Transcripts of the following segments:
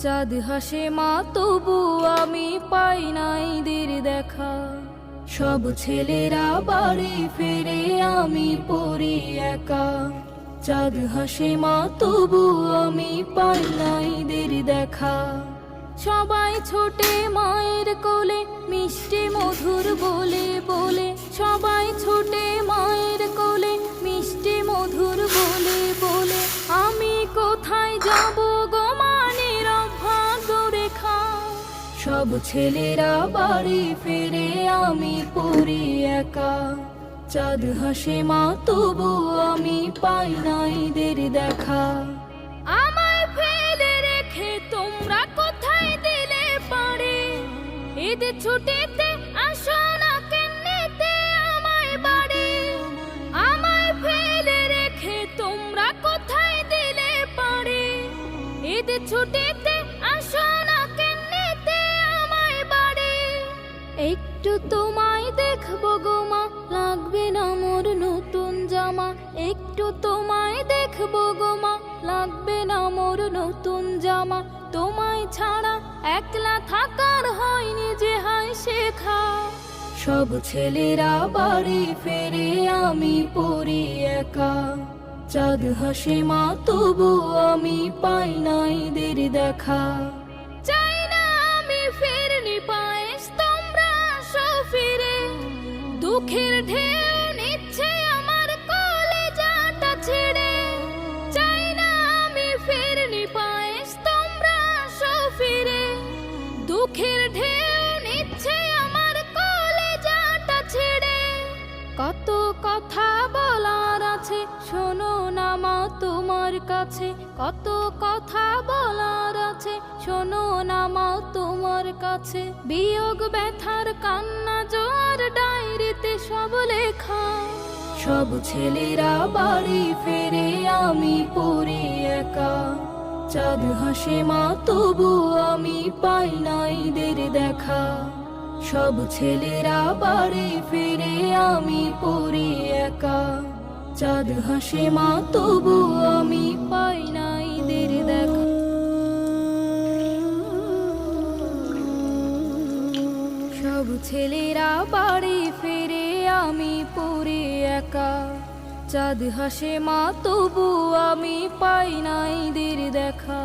চাঁদ হাসে মা তবু আমি পাই নাই দের দেখা। সব ছেলেরা বাড়ি ফেরে আমি পড়ি একা। চাঁদ হাসে মা তবু আমি পাই নাই দের দেখা। সবাই ছোটে মায়ের কোলে মিষ্টি মধুর বলে বলে। সবাই ছোটে মায়ের কোলে মিষ্টি মধুর বলে বলে। আমি কোথায় যাব গো মা নীরব ভাগ্য রেখা। সব ছেলেরা বাড়ি ফেরে আমি পড়ি একা। চাঁদ হাসে মা তবু আমি পাই নাই দের দেখা। আমায় ফেলে রেখে তোমরা কোথায় দিলে পারে। ঈদ ছুটিতে আসো না কেন্নিতে আমায় বাড়ি। আমায় ফেলে রেখে তোমরা কোথায় দিলে পারে। ঈদ ছুটিতে আসো না কেন্নিতে আমায় বাড়ি। একটু তোমায় দেখবো গো মা লাগবে না মোর নতুন জামা। একটু তোমায় দেখবো গো মা লাগবে না মোর নতুন জামা। তোমায় ছাড়া একলা থাকার হয়নি যে হায় শেখা। সব ছেলেরা বাড়ি ফেরে আমি পড়ি একা। চাঁদ হাসে মা তবু আমি পাই নাই দের দেখা। চাই না আমি ফেরনি পায়েস তোমরা আসো ফিরে। দুঃখের ঢেউ নিচ্ছে আমার কলেজাটা ছেড়ে। চাই না আমি ফেরনি পায়েস তোমরা আসো ফিরে। দুঃখের ঢেউ নিচ্ছে আমার কলেজাটা ছেড়ে। কত কথা বলার আছে শোনো না মা তোমার কাছে। কত কথা বলার আছে শোনো না মা তোমার কাছে। বিয়োগ ব্যথার কান্না জোয়ার ডায়েরিতে সব লেখা। সব ছেলেরা বাড়ি ফেরে আমি পড়ি একা। চাঁদ হাসে মা তবু আমি পাই নাই দের দেখা। সব ছেলেরা বাড়ি ফেরে আমি পড়ি একা। চাঁদ হাসে মা তবু আমি পাই নাই দের দেখা। সব ছেলেরা বাড়ি ফেরে আমি পড়ি একা। চাঁদ হাসে মা তবু আমি পাই নাই দের দেখা।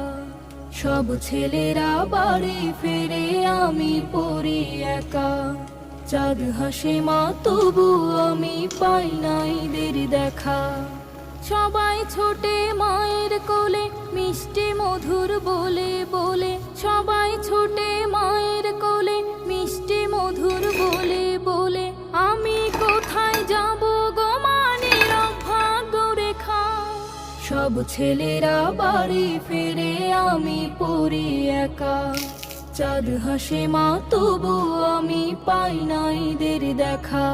সব ছেলেরা বাড়ি ফেরে আমি পড়ি একা। চাঁদ হাসে মা তবু আমি পাই নাই দের দেখা। সবাই ছোটে মায়ের কোলে মিষ্টি মধুর বলে বলে। সবাই ছোটে মায়ের কোলে মিষ্টি মধুর বলে বলে। আমি কোথায় যাব গো মা নীরব ভাগ্য রেখা। সব ছেলেরা বাড়ি ফেরে আমি পড়ি একা। চাঁদ হাসে মা তবু আমি পাই নাই দের দেখা।